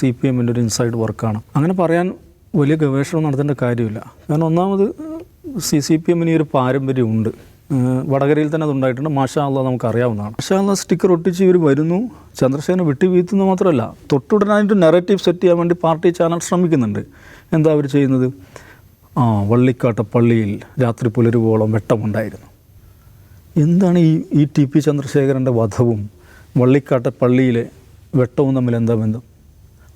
CPMൻ്റെ ഒരു ഇൻസൈഡ് വർക്കാണ്. അങ്ങനെ പറയാൻ വലിയ ഗവേഷണം നടത്തേണ്ട കാര്യമില്ല. കാരണം ഒന്നാമത് CPMന് ഈ ഒരു പാരമ്പര്യമുണ്ട്. വടകരയിൽ തന്നെ അതുണ്ടായിട്ടുണ്ട്. മാഷാ അല്ലാഹ് നമുക്കറിയാവുന്നതാണ്. മാഷാ അല്ലാഹ് സ്റ്റിക്കർ ഒട്ടിച്ച് ഇവർ വരുന്നു, ചന്ദ്രസേന വിട്ടുവീഴ്ത്തുന്നത് മാത്രമല്ല, തൊട്ടുടനായിട്ട് നെറേറ്റീവ് സെറ്റ് ചെയ്യാൻ വേണ്ടി പാർട്ടി ചാനൽ ശ്രമിക്കുന്നുണ്ട്. എന്താ അവർ ചെയ്യുന്നത്? വള്ളിക്കാട്ട പള്ളിയിൽ രാത്രി പുലരുവോളം വെട്ടമുണ്ടായിരുന്നു. എന്താണ് ഈ TP ചന്ദ്രശേഖരൻ്റെ വധവും വള്ളിക്കാട്ട പള്ളിയിലെ വെട്ടവും തമ്മിൽ എന്താ ബന്ധം?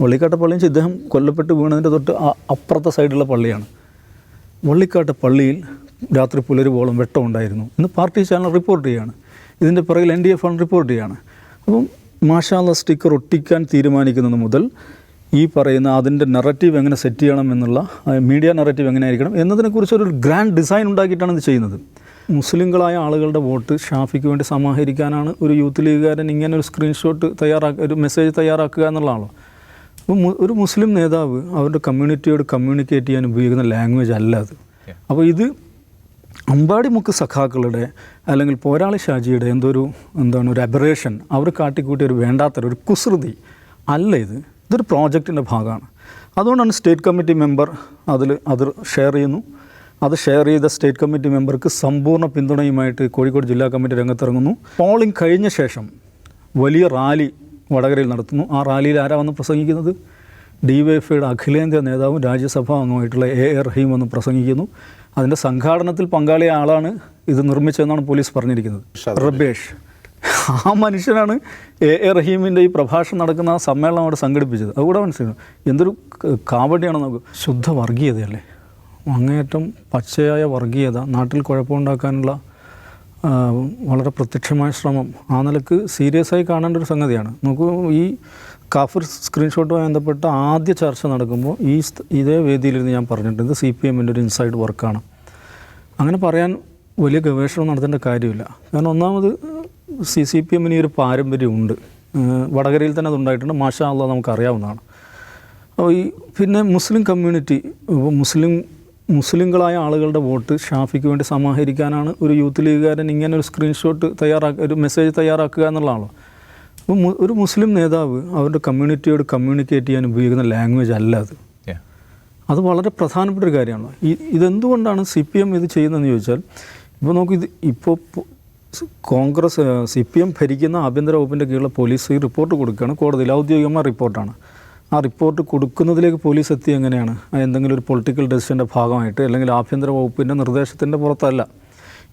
വള്ളിക്കാട്ട പള്ളിയിൽ വെച്ച് ഇദ്ദേഹം കൊല്ലപ്പെട്ട് വീണതിൻ്റെ തൊട്ട് അപ്പുറത്തെ സൈഡിലുള്ള പള്ളിയാണ്. വള്ളിക്കാട്ട പള്ളിയിൽ രാത്രി പുലരുവോളം വെട്ടമുണ്ടായിരുന്നു എന്ന് പാർട്ടി ചാനൽ റിപ്പോർട്ട് ചെയ്യുകയാണ്. ഇതിൻ്റെ പിറകിൽ NDF ആണ് റിപ്പോർട്ട് ചെയ്യുകയാണ്. അപ്പം മാഷാ അല്ലാഹ് സ്റ്റിക്കർ ഒട്ടിക്കാൻ തീരുമാനിക്കുന്നത് മുതൽ ഈ പറയുന്ന അതിൻ്റെ നെറേറ്റീവ് എങ്ങനെ സെറ്റ് ചെയ്യണം എന്നുള്ള മീഡിയ നെറേറ്റീവ് എങ്ങനെ ആയിരിക്കണം എന്നതിനെക്കുറിച്ചൊരു ഗ്രാൻഡ് ഡിസൈൻ ഉണ്ടാക്കിയിട്ടാണ് ഇത് ചെയ്യുന്നത്. മുസ്ലിങ്ങളായ ആളുകളുടെ വോട്ട് ഷാഫിക്ക് വേണ്ടി സമാഹരിക്കാനാണ് ഒരു യൂത്ത് ലീഗുകാരൻ ഇങ്ങനെ ഒരു സ്ക്രീൻഷോട്ട് ഒരു മെസ്സേജ് തയ്യാറാക്കുക എന്നുള്ളതാണല്ലോ. അപ്പോൾ ഒരു മുസ്ലിം നേതാവ് അവരുടെ കമ്മ്യൂണിറ്റിയോട് കമ്മ്യൂണിക്കേറ്റ് ചെയ്യാൻ ഉപയോഗിക്കുന്ന ലാംഗ്വേജ് അല്ല അത്. അപ്പോൾ ഇത് അമ്പാടിമുക്ക് സഖാക്കളുടെ അല്ലെങ്കിൽ പോരാളി ഷാജിയുടെ ഒരു അബറേഷൻ അവർ കാട്ടിക്കൂട്ടിയ ഒരു വേണ്ടാത്തൊരു കുസൃതി അല്ല ഇത്. ഇതൊരു പ്രോജക്റ്റിൻ്റെ ഭാഗമാണ്. അതുകൊണ്ടാണ് സ്റ്റേറ്റ് കമ്മിറ്റി മെമ്പർ അത് ഷെയർ ചെയ്യുന്നു. അത് ഷെയർ ചെയ്ത സ്റ്റേറ്റ് കമ്മിറ്റി മെമ്പർക്ക് സമ്പൂർണ്ണ പിന്തുണയുമായിട്ട് കോഴിക്കോട് ജില്ലാ കമ്മിറ്റി രംഗത്തിറങ്ങുന്നു. പോളിംഗ് കഴിഞ്ഞ ശേഷം വലിയ റാലി വടകരയിൽ നടത്തുന്നു. ആ റാലിയിൽ ആരാ വന്ന് പ്രസംഗിക്കുന്നത്? DYFIയുടെ അഖിലേന്ത്യാ നേതാവും രാജ്യസഭാ അംഗമായിട്ടുള്ള A റഹീം വന്ന് പ്രസംഗിക്കുന്നു. അതിൻ്റെ സംഘാടനത്തിൽ പങ്കാളിയ ആളാണ് ഇത് നിർമ്മിച്ചതെന്നാണ് പോലീസ് പറഞ്ഞിരിക്കുന്നത്. റബേഷ്, ആ മനുഷ്യനാണ് A റഹീമിൻ്റെ ഈ പ്രഭാഷണം നടക്കുന്ന ആ സമ്മേളനം അവിടെ സംഘടിപ്പിച്ചത്. അതുകൂടെ മനസ്സിലാക്കണം. എന്തൊരു കാവടിയാണ് നമുക്ക്. ശുദ്ധ വർഗീയതയല്ലേ, അങ്ങേയറ്റം പച്ചയായ വർഗീയത, നാട്ടിൽ കുഴപ്പമുണ്ടാക്കാനുള്ള വളരെ പ്രത്യക്ഷമായ ശ്രമം. ആ നിലക്ക് സീരിയസ് ആയി കാണേണ്ട ഒരു സംഗതിയാണ്. നമുക്ക് ഈ കാഫിർ സ്ക്രീൻഷോട്ടുമായി ബന്ധപ്പെട്ട ആദ്യ ചർച്ച നടക്കുമ്പോൾ ഇതേ വേദിയിലിരുന്ന് ഞാൻ പറഞ്ഞിട്ടുണ്ട്, ഇത് CPMൻ്റെ ഒരു ഇൻസൈഡ് വർക്കാണ്. അങ്ങനെ പറയാൻ വലിയ ഗവേഷണം നടത്തേണ്ട കാര്യമില്ല. കാരണം ഒന്നാമത് CPMന് ഈ ഒരു പാരമ്പര്യമുണ്ട്. വടകരയിൽ തന്നെ അതുണ്ടായിട്ടുണ്ട്. മാഷാ അല്ലാഹ് നമുക്കറിയാവുന്നതാണ്. അപ്പോൾ പിന്നെ മുസ്ലിം കമ്മ്യൂണിറ്റി, മുസ്ലിങ്ങളായ ആളുകളുടെ വോട്ട് ഷാഫിക്ക് വേണ്ടി സമാഹരിക്കാനാണ് ഒരു യൂത്ത് ലീഗുകാരൻ ഇങ്ങനെ ഒരു സ്ക്രീൻഷോട്ട് ഒരു മെസ്സേജ് തയ്യാറാക്കുക എന്നുള്ളതാണല്ലോ. അപ്പോൾ ഒരു മുസ്ലിം നേതാവ് അവരുടെ കമ്മ്യൂണിറ്റിയോട് കമ്മ്യൂണിക്കേറ്റ് ചെയ്യാൻ ഉപയോഗിക്കുന്ന ലാംഗ്വേജ് അല്ല അത്. അത് വളരെ പ്രധാനപ്പെട്ട ഒരു കാര്യമാണല്ലോ. ഇതെന്തുകൊണ്ടാണ് CPM ഇത് ചെയ്യുന്നതെന്ന് ചോദിച്ചാൽ, ഇപ്പോൾ നമുക്ക് ഇപ്പോൾ കോൺഗ്രസ് CPM ഭരിക്കുന്ന ആഭ്യന്തര വകുപ്പിൻ്റെ കീഴിലുള്ള പോലീസ് ഈ റിപ്പോർട്ട് കൊടുക്കുകയാണ് കോടതിയിൽ. ഔദ്യോഗികമായ റിപ്പോർട്ടാണ്. ആ റിപ്പോർട്ട് കൊടുക്കുന്നതിലേക്ക് പോലീസ് എത്തി എങ്ങനെയാണ്? എന്തെങ്കിലും ഒരു പൊളിറ്റിക്കൽ ഡെസിഷൻ്റെ ഭാഗമായിട്ട് അല്ലെങ്കിൽ ആഭ്യന്തര വകുപ്പിൻ്റെ നിർദ്ദേശത്തിൻ്റെ പുറത്തല്ല.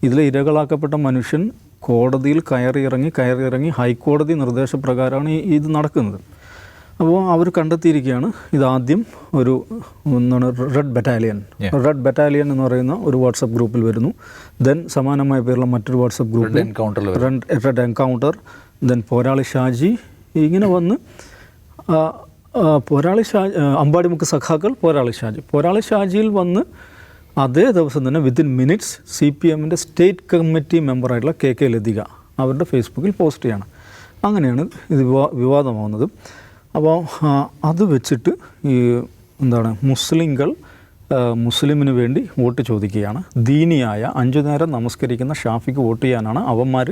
ഇതിലെ ഇരകളാക്കപ്പെട്ട മനുഷ്യൻ കോടതിയിൽ കയറിയിറങ്ങി ഹൈക്കോടതി നിർദ്ദേശപ്രകാരമാണ് ഇത് നടക്കുന്നത്. അപ്പോൾ അവർ കണ്ടെത്തിയിരിക്കുകയാണ്, ഇതാദ്യം റെഡ് ബറ്റാലിയൻ എന്ന് പറയുന്ന ഒരു വാട്സപ്പ് ഗ്രൂപ്പിൽ വരുന്നു. ദെൻ സമാനമായ പേരുള്ള മറ്റൊരു വാട്സപ്പ് ഗ്രൂപ്പിൽ റെഡ് എൻകൗണ്ടർ, ദെൻ പോരാളി ഷാജി, ഇങ്ങനെ വന്ന് അമ്പാടിമുക്ക് സഖാക്കൾ പോരാളി ഷാജിയിൽ വന്ന് അതേ ദിവസം തന്നെ വിത്തിൻ മിനിറ്റ്സ് CPMൻ്റെ സ്റ്റേറ്റ് കമ്മിറ്റി മെമ്പറായിട്ടുള്ള KK ലതിക അവരുടെ ഫേസ്ബുക്കിൽ പോസ്റ്റ് ചെയ്യാണ്. അങ്ങനെയാണ് ഇത് വിവാദമാവുന്നത്. അപ്പോൾ അത് വെച്ചിട്ട് മുസ്ലിമിന് വേണ്ടി വോട്ട് ചോദിക്കുകയാണ്. ദീനിയായ 5 നേരം നമസ്കരിക്കുന്ന ഷാഫിക്ക് വോട്ട് ചെയ്യാനാണ് അവന്മാർ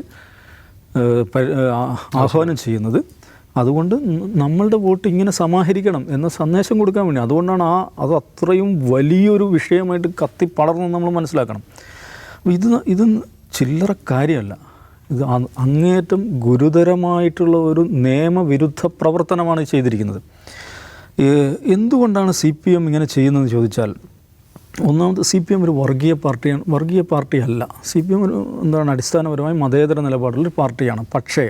ആഹ്വാനം ചെയ്യുന്നത്. അതുകൊണ്ട് നമ്മളുടെ വോട്ട് ഇങ്ങനെ സമാഹരിക്കണം എന്ന സന്ദേശം കൊടുക്കാൻ വേണ്ടി. അതുകൊണ്ടാണ് അത് അത്രയും വലിയൊരു വിഷയമായിട്ട് കത്തിപ്പടർന്ന് നമ്മൾ മനസ്സിലാക്കണം. ഇത് ചില്ലറ കാര്യമല്ല. ഇത് അങ്ങേയറ്റം ഗുരുതരമായിട്ടുള്ള ഒരു നിയമവിരുദ്ധ പ്രവർത്തനമാണ് ചെയ്തിരിക്കുന്നത്. എന്തുകൊണ്ടാണ് CPM ഇങ്ങനെ ചെയ്യുന്നതെന്ന് ചോദിച്ചാൽ, ഒന്നാമത് CPM ഒരു വർഗീയ പാർട്ടിയല്ല. CPM അടിസ്ഥാനപരമായി മതേതര നിലപാടുള്ളൊരു പാർട്ടിയാണ്. പക്ഷേ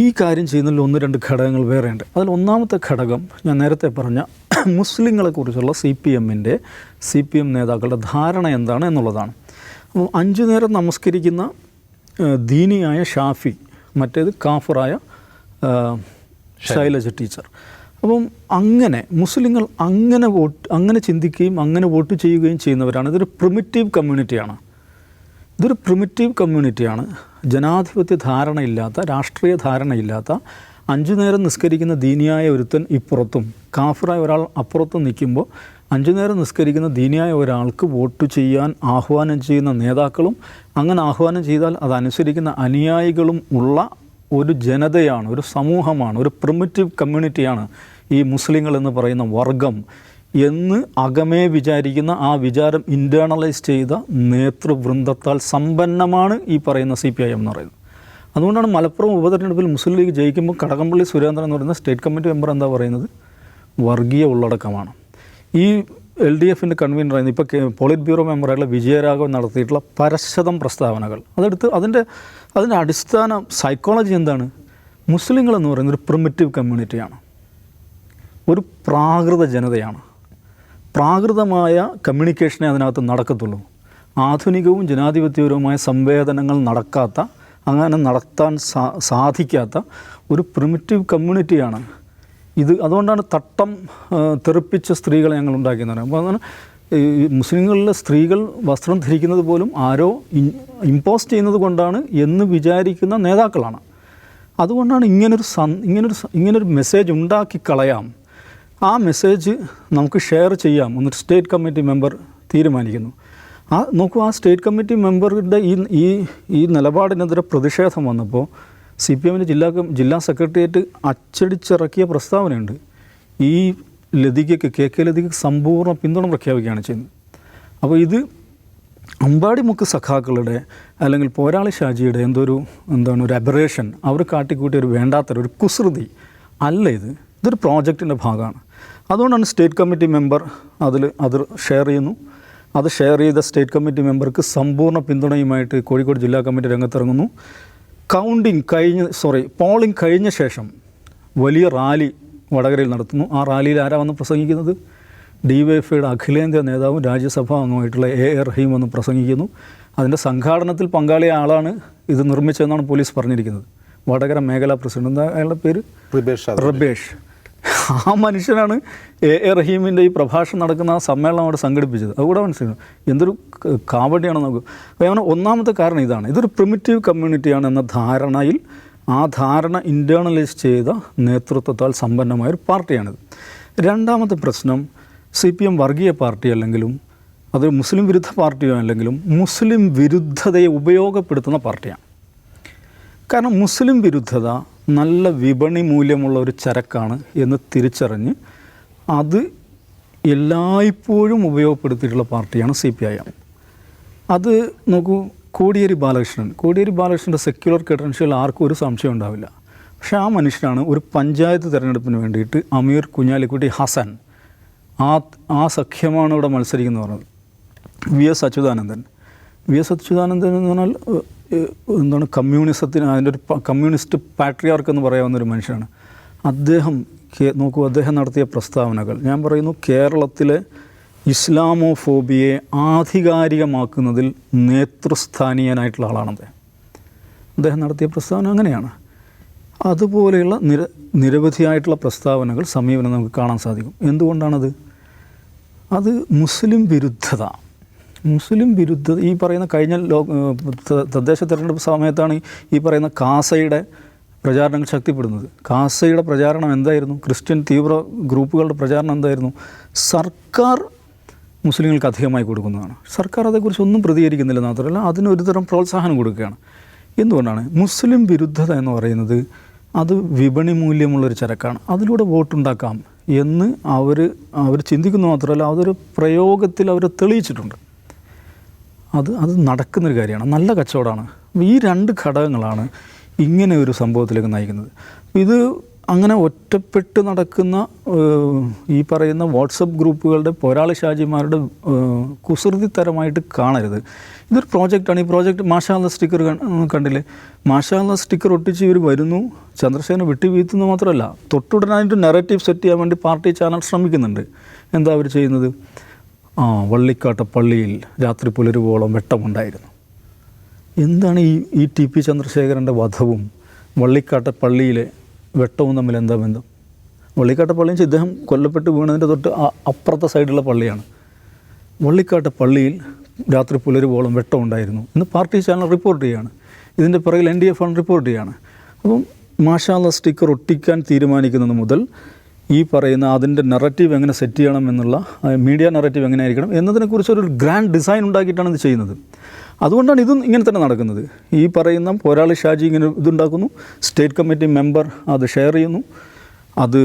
ഈ കാര്യം ചെയ്യുന്നതിൽ 1-2 ഘടകങ്ങൾ വേറെയുണ്ട്. അതിൽ ഒന്നാമത്തെ ഘടകം ഞാൻ നേരത്തെ പറഞ്ഞ മുസ്ലിങ്ങളെക്കുറിച്ചുള്ള CPM നേതാക്കളുടെ ധാരണ എന്താണ് എന്നുള്ളതാണ്. അപ്പോൾ 5 നേരം നമസ്കരിക്കുന്ന ദീനിയായ ഷാഫി, മറ്റേത് കാഫറായ ശൈലജ ടീച്ചർ. അപ്പം അങ്ങനെ മുസ്ലിങ്ങൾ അങ്ങനെ ചിന്തിക്കുകയും അങ്ങനെ വോട്ട് ചെയ്യുകയും ചെയ്യുന്നവരാണ്. ഇതൊരു പ്രിമിറ്റീവ് കമ്മ്യൂണിറ്റിയാണ്. ജനാധിപത്യ ധാരണയില്ലാത്ത, രാഷ്ട്രീയ ധാരണയില്ലാത്ത, 5 നേരം നിസ്കരിക്കുന്ന ദീനിയായ ഒരുത്തൻ ഇപ്പുറത്തും കാഫിറായ ഒരാൾ അപ്പുറത്തും നിൽക്കുമ്പോൾ 5 നേരം നിസ്കരിക്കുന്ന ദീനിയായ ഒരാൾക്ക് വോട്ട് ചെയ്യാൻ ആഹ്വാനം ചെയ്യുന്ന നേതാക്കളും അങ്ങനെ ആഹ്വാനം ചെയ്താൽ അതനുസരിക്കുന്ന അനുയായികളും ഉള്ള ഒരു ജനതയാണ്, ഒരു സമൂഹമാണ്, ഒരു പ്രിമിറ്റീവ് കമ്മ്യൂണിറ്റിയാണ് ഈ മുസ്ലിങ്ങൾ എന്ന് പറയുന്ന വർഗം എന്ന് അകമേ വിചാരിക്കുന്ന ആ വിചാരം ഇൻറ്റേർണലൈസ് ചെയ്ത നേതൃവൃന്ദത്താൽ സമ്പന്നമാണ് ഈ പറയുന്ന CPIM എന്ന് പറയുന്നത്. അതുകൊണ്ടാണ് മലപ്പുറം ഉപതെരഞ്ഞെടുപ്പിൽ മുസ്ലിം ലീഗ് ജയിക്കുമ്പോൾ കടകംപള്ളി സുരേന്ദ്രൻ എന്ന് പറയുന്ന സ്റ്റേറ്റ് കമ്മിറ്റി മെമ്പർ എന്താ പറയുന്നത്? വർഗീയ ഉള്ളടക്കമാണ്. ഈ LDFൻ്റെ കൺവീനറായിരുന്നു ഇപ്പോൾ പോളിറ്റ് ബ്യൂറോ മെമ്പറായിട്ടുള്ള വിജയരാഘവൻ നടത്തിയിട്ടുള്ള പരശതം പ്രസ്താവനകൾ അതെടുത്ത് അതിൻ്റെ അടിസ്ഥാന സൈക്കോളജി എന്താണ്? മുസ്ലിങ്ങളെന്ന് പറയുന്നത് ഒരു പ്രിമിറ്റീവ് കമ്മ്യൂണിറ്റിയാണ്, ഒരു പ്രാകൃത ജനതയാണ്. പ്രാകൃതമായ കമ്മ്യൂണിക്കേഷനെ അതിനകത്ത് നടക്കത്തുള്ളൂ. ആധുനികവും ജനാധിപത്യപരവുമായ സംവേദനങ്ങൾ നടക്കാത്ത, അങ്ങനെ നടത്താൻ സാധിക്കാത്ത ഒരു പ്രിമിറ്റീവ് കമ്മ്യൂണിറ്റിയാണ് ഇത്. അതുകൊണ്ടാണ് തട്ടം തെറിപ്പിച്ച സ്ത്രീകളെ ഞങ്ങൾ ഉണ്ടാക്കിയെന്ന് പറയുന്നത്. അപ്പോൾ അതാണ് ഈ മുസ്ലിങ്ങളിലെ സ്ത്രീകൾ വസ്ത്രം ധരിക്കുന്നത് പോലും ആരോ ഇമ്പോസ് ചെയ്യുന്നത് കൊണ്ടാണ് എന്ന് വിചാരിക്കുന്ന നേതാക്കളാണ്. അതുകൊണ്ടാണ് ഇങ്ങനൊരു മെസ്സേജ് ഉണ്ടാക്കി കളയാം, ആ മെസ്സേജ് നമുക്ക് ഷെയർ ചെയ്യാം എന്നൊരു സ്റ്റേറ്റ് കമ്മിറ്റി മെമ്പർ തീരുമാനിക്കുന്നു. നോക്കൂ, ആ സ്റ്റേറ്റ് കമ്മിറ്റി മെമ്പറുടെ ഈ നിലപാടിനെതിരെ പ്രതിഷേധം വന്നപ്പോൾ CPMൻ്റെ ജില്ലാ സെക്രട്ടേറിയറ്റ് അച്ചടിച്ചിറക്കിയ പ്രസ്താവനയുണ്ട്. ഈ ലതികയ്ക്ക് KK ലതികയ്ക്ക് സമ്പൂർണ്ണ പിന്തുണ പ്രഖ്യാപിക്കുകയാണ് ചെയ്യുന്നത്. അപ്പോൾ ഇത് അമ്പാടിമുക്ക് സഖാക്കളുടെ അല്ലെങ്കിൽ പോരാളി ഷാജിയുടെ ഒരു അബറേഷൻ, അവർ കാട്ടിക്കൂട്ടിയ ഒരു വേണ്ടാത്തൊരു കുസൃതി അല്ല ഇതൊരു പ്രോജക്റ്റിൻ്റെ ഭാഗമാണ്. അതുകൊണ്ടാണ് സ്റ്റേറ്റ് കമ്മിറ്റി മെമ്പർ അത് ഷെയർ ചെയ്യുന്നു. അത് ഷെയർ ചെയ്ത സ്റ്റേറ്റ് കമ്മിറ്റി മെമ്പർക്ക് സമ്പൂർണ്ണ പിന്തുണയുമായിട്ട് കോഴിക്കോട് ജില്ലാ കമ്മിറ്റി രംഗത്തിറങ്ങുന്നു. പോളിംഗ് കഴിഞ്ഞ ശേഷം വലിയ റാലി വടകരയിൽ നടത്തുന്നു. ആ റാലിയിൽ ആരാ വന്ന് പ്രസംഗിക്കുന്നത്? DYFIയുടെ അഖിലേന്ത്യാ നേതാവും രാജ്യസഭാ അംഗമായിട്ടുള്ള A.A. റഹീം വന്ന് പ്രസംഗിക്കുന്നു. അതിൻ്റെ സംഘാടനത്തിൽ പങ്കാളിയ ആളാണ് ഇത് നിർമ്മിച്ചതെന്നാണ് പോലീസ് പറഞ്ഞിരിക്കുന്നത്. വടകര മേഖലാ പ്രസിഡന്റ്, എന്താ അയാളുടെ പേര്? റിബേഷ്. ആ മനുഷ്യനാണ് A.A. റഹീമിൻ്റെ ഈ പ്രഭാഷണം നടക്കുന്ന ആ സമ്മേളനം അവിടെ സംഘടിപ്പിച്ചത്. അതുകൂടെ മനസ്സിലാവും എന്തൊരു കാവടിയാണെന്ന് നോക്കും. അപ്പോൾ ഞാൻ ഒന്നാമത്തെ കാരണം ഇതൊരു പ്രിമിറ്റീവ് കമ്മ്യൂണിറ്റിയാണ് എന്ന ധാരണയിൽ, ആ ധാരണ ഇൻറ്റേർണലൈസ് ചെയ്ത നേതൃത്വത്താൽ സമ്പന്നമായൊരു പാർട്ടിയാണിത്. രണ്ടാമത്തെ പ്രശ്നം, CPM വർഗീയ പാർട്ടി അല്ലെങ്കിലും അത് മുസ്ലിം വിരുദ്ധ പാർട്ടിയോ അല്ലെങ്കിലും മുസ്ലിം വിരുദ്ധതയെ ഉപയോഗപ്പെടുത്തുന്ന പാർട്ടിയാണ്. കാരണം മുസ്ലിം വിരുദ്ധത നല്ല വിപണി മൂല്യമുള്ള ഒരു ചരക്കാണ് എന്ന് തിരിച്ചറിഞ്ഞ് അത് എല്ലായ്പ്പോഴും ഉപയോഗപ്പെടുത്തിയിട്ടുള്ള പാർട്ടിയാണ് CPIM. അത് നോക്കൂ, കോടിയേരി ബാലകൃഷ്ണൻ്റെ സെക്യുലർ ക്രെഡൻഷ്യൽ ആർക്കും ഒരു സംശയം ഉണ്ടാവില്ല. പക്ഷേ ആ മനുഷ്യനാണ് ഒരു പഞ്ചായത്ത് തിരഞ്ഞെടുപ്പിന് വേണ്ടിയിട്ട് അമീർ കുഞ്ഞാലിക്കുട്ടി ഹസൻ, ആ സഖ്യമാണ് ഇവിടെ മത്സരിക്കുന്നത് പറഞ്ഞത്. VS അച്യുതാനന്ദൻ എന്ന് പറഞ്ഞാൽ കമ്മ്യൂണിസത്തിന് അതിൻ്റെ ഒരു കമ്മ്യൂണിസ്റ്റ് പാട്രിയാർക്ക് എന്ന് പറയാവുന്ന ഒരു മനുഷ്യനാണ്. അദ്ദേഹം നടത്തിയ പ്രസ്താവനകൾ, ഞാൻ പറയുന്നു, കേരളത്തിലെ ഇസ്ലാമോഫോബിയെ ആധികാരികമാക്കുന്നതിൽ നേതൃസ്ഥാനീയനായിട്ടുള്ള ആളാണ് അദ്ദേഹം നടത്തിയ പ്രസ്താവന അങ്ങനെയാണ്. അതുപോലെയുള്ള നിരവധിയായിട്ടുള്ള പ്രസ്താവനകൾ, സമീപനം നമുക്ക് കാണാൻ സാധിക്കും. എന്തുകൊണ്ടാണത്? അത് മുസ്ലിം വിരുദ്ധത ഈ പറയുന്ന കഴിഞ്ഞ തദ്ദേശ തെരഞ്ഞെടുപ്പ് സമയത്താണ് ഈ പറയുന്ന കാസയുടെ പ്രചാരണങ്ങൾ ശക്തിപ്പെടുന്നത്. കാസയുടെ പ്രചാരണം എന്തായിരുന്നു? ക്രിസ്ത്യൻ തീവ്ര ഗ്രൂപ്പുകളുടെ പ്രചാരണം എന്തായിരുന്നു? സർക്കാർ മുസ്ലിങ്ങൾക്ക് അധികമായി കൊടുക്കുന്നതാണ്. സർക്കാർ അതേക്കുറിച്ചൊന്നും പ്രതികരിക്കുന്നില്ല, മാത്രമല്ല അതിനൊരു തരം പ്രോത്സാഹനം കൊടുക്കുകയാണ്. എന്തുകൊണ്ടാണ്? മുസ്ലിം വിരുദ്ധത എന്ന് പറയുന്നത് അത് വിപണി മൂല്യമുള്ളൊരു ചരക്കാണ്, അതിലൂടെ വോട്ടുണ്ടാക്കാം എന്ന് അവർ ചിന്തിക്കുന്നു. മാത്രമല്ല അതൊരു പ്രയോഗത്തിൽ അവർ തെളിയിച്ചിട്ടുണ്ട്. അത് നടക്കുന്നൊരു കാര്യമാണ്, നല്ല കച്ചവടമാണ്. ഈ രണ്ട് ഘടകങ്ങളാണ് ഇങ്ങനെ ഒരു സംഭവത്തിലേക്ക് നയിക്കുന്നത്. ഇത് അങ്ങനെ ഒറ്റപ്പെട്ട് നടക്കുന്ന ഈ പറയുന്ന വാട്സപ്പ് ഗ്രൂപ്പുകളുടെ പോരാളി ഷാജിമാരുടെ കുസൃതിത്തരമായിട്ട് കാണരുത്. ഇതൊരു പ്രോജക്റ്റാണ്. ഈ പ്രോജക്റ്റ് മാഷാ അല്ലാ സ്റ്റിക്കർ കണ്ടില്ലേ? മാഷാ അല്ലാ സ്റ്റിക്കർ ഒട്ടിച്ച് ഇവർ വരുന്നു, ചന്ദ്രശേഖരനെ വെട്ടി വീഴ്ത്തുന്നു മാത്രമല്ല, തൊട്ടുടനായിട്ട് നെറേറ്റീവ് സെറ്റ് ചെയ്യാൻ വേണ്ടി പാർട്ടി ചാനൽ ശ്രമിക്കുന്നുണ്ട്. എന്താ അവർ ചെയ്യുന്നത്? വള്ളിക്കാട്ട പള്ളിയിൽ രാത്രി പുലരുവോളം വെട്ടമുണ്ടായിരുന്നു. എന്താണ് ഈ TP ചന്ദ്രശേഖരൻ്റെ വധവും വള്ളിക്കാട്ട പള്ളിയിലെ വെട്ടവും തമ്മിൽ എന്താ ബന്ധം? വള്ളിക്കാട്ട പള്ളിയിൽ ഇദ്ദേഹം കൊല്ലപ്പെട്ട് വീണതിൻ്റെ തൊട്ട് അപ്പുറത്തെ സൈഡുള്ള പള്ളിയാണ്. വള്ളിക്കാട്ട പള്ളിയിൽ രാത്രി പുലരുവോളം വെട്ടമുണ്ടായിരുന്നു എന്ന് പാർട്ടി ചാനൽ റിപ്പോർട്ട് ചെയ്യുകയാണ്. ഇതിൻ്റെ പിറകിൽ NDF ആണ് റിപ്പോർട്ട് ചെയ്യുകയാണ്. അപ്പം മാഷാ അല്ലാ സ്റ്റിക്കർ ഒട്ടിക്കാൻ തീരുമാനിക്കുന്നത് മുതൽ ഈ പറയുന്ന അതിൻ്റെ നെറേറ്റീവ് എങ്ങനെ സെറ്റ് ചെയ്യണം എന്നുള്ള മീഡിയ നെറേറ്റീവ് എങ്ങനെ ആയിരിക്കണം എന്നതിനെക്കുറിച്ചൊരു ഗ്രാൻഡ് ഡിസൈൻ ഉണ്ടാക്കിയിട്ടാണ് ഇത് ചെയ്യുന്നത്. അതുകൊണ്ടാണ് ഇതും ഇങ്ങനെ തന്നെ നടക്കുന്നത്. ഈ പറയുന്ന പോരാളി ഷാജി ഇങ്ങനെ ഇതുണ്ടാക്കുന്നു, സ്റ്റേറ്റ് കമ്മിറ്റി മെമ്പർ അത് ഷെയർ ചെയ്യുന്നു, അത്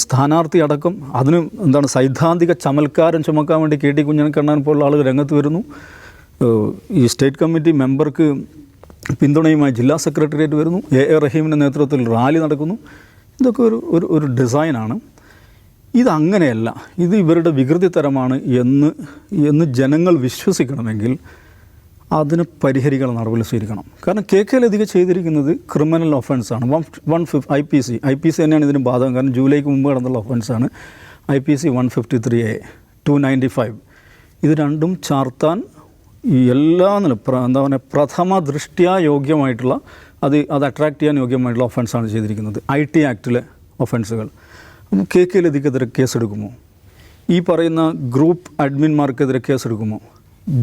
സ്ഥാനാർത്ഥി അടക്കം അതിന് എന്താണ് സൈദ്ധാന്തിക ചമൽക്കാരം ചുമക്കാൻ വേണ്ടി KT കുഞ്ഞിക്കണ്ണൻ പോലുള്ള ആളുകൾ രംഗത്ത് വരുന്നു. ഈ സ്റ്റേറ്റ് കമ്മിറ്റി മെമ്പർക്ക് പിന്തുണയുമായി ജില്ലാ സെക്രട്ടേറിയറ്റ് വരുന്നു. A റഹീമിൻ്റെ നേതൃത്വത്തിൽ റാലി നടക്കുന്നു. ഇതൊക്കെ ഒരു ഡിസൈനാണ്. ഇതങ്ങനെയല്ല, ഇത് ഇവരുടെ വികൃതിത്തരമാണ് എന്ന് ജനങ്ങൾ വിശ്വസിക്കണമെങ്കിൽ അതിന് പരിഹരിക്കാൻ നടപടി സ്വീകരിക്കണം. കാരണം KK ലതിക ചെയ്തിരിക്കുന്നത് ക്രിമിനൽ ഒഫൻസാണ്. 150 IPC തന്നെയാണ് ഇതിന് ബാധകം. കാരണം ജൂലൈക്ക് മുമ്പ് നടന്നുള്ള ഒഫൻസാണ്. IPC 153A 295 ഇത് രണ്ടും ചാർത്താൻ എല്ലാ എന്താ പറയുക പ്രഥമ ദൃഷ്ട്യാ യോഗ്യമായിട്ടുള്ള അത് അട്രാക്റ്റ് ചെയ്യാൻ യോഗ്യമായിട്ടുള്ള ഒഫൻസാണ് ചെയ്തിരിക്കുന്നത്. IT ആക്ടിലെ ഒഫൻസുകൾ. അപ്പം KK ലതിക്കെതിരെ കേസെടുക്കുമോ? ഈ പറയുന്ന ഗ്രൂപ്പ് അഡ്മിന്മാർക്കെതിരെ കേസെടുക്കുമോ?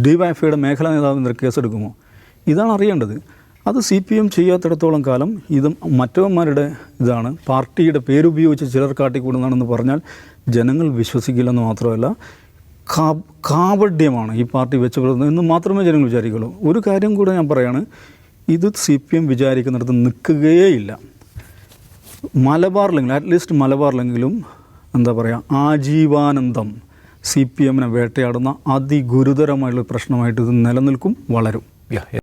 DYFIയുടെ മേഖലാ നേതാവിനെതിരെ കേസെടുക്കുമോ? ഇതാണ് അറിയേണ്ടത്. അത് CPM ചെയ്യാത്തിടത്തോളം കാലം ഇത് മറ്റവന്മാരുടെ ഇതാണ്, പാർട്ടിയുടെ പേരുപയോഗിച്ച് ചിലർ കാട്ടിക്കൂടുന്നതാണെന്ന് പറഞ്ഞാൽ ജനങ്ങൾ വിശ്വസിക്കില്ലെന്ന് മാത്രമല്ല കാപഢ്യമാണ് ഈ പാർട്ടി വെച്ച് പുലർത്തുന്നത് എന്ന് മാത്രമേ ജനങ്ങൾ വിചാരിക്കുള്ളൂ. ഒരു കാര്യം കൂടെ ഞാൻ പറയാണ്, ഇത് CPM വിചാരിക്കുന്നിടത്ത് നിൽക്കുകയേയില്ല. മലബാറിലെങ്കിലും അറ്റ്ലീസ്റ്റ് മലബാറിലെങ്കിലും എന്താ പറയുക ആജീവാനന്ദം CPMനെ വേട്ടയാടുന്ന അതിഗുരുതരമായിട്ടുള്ള പ്രശ്നമായിട്ട് ഇത് നിലനിൽക്കും, വളരും.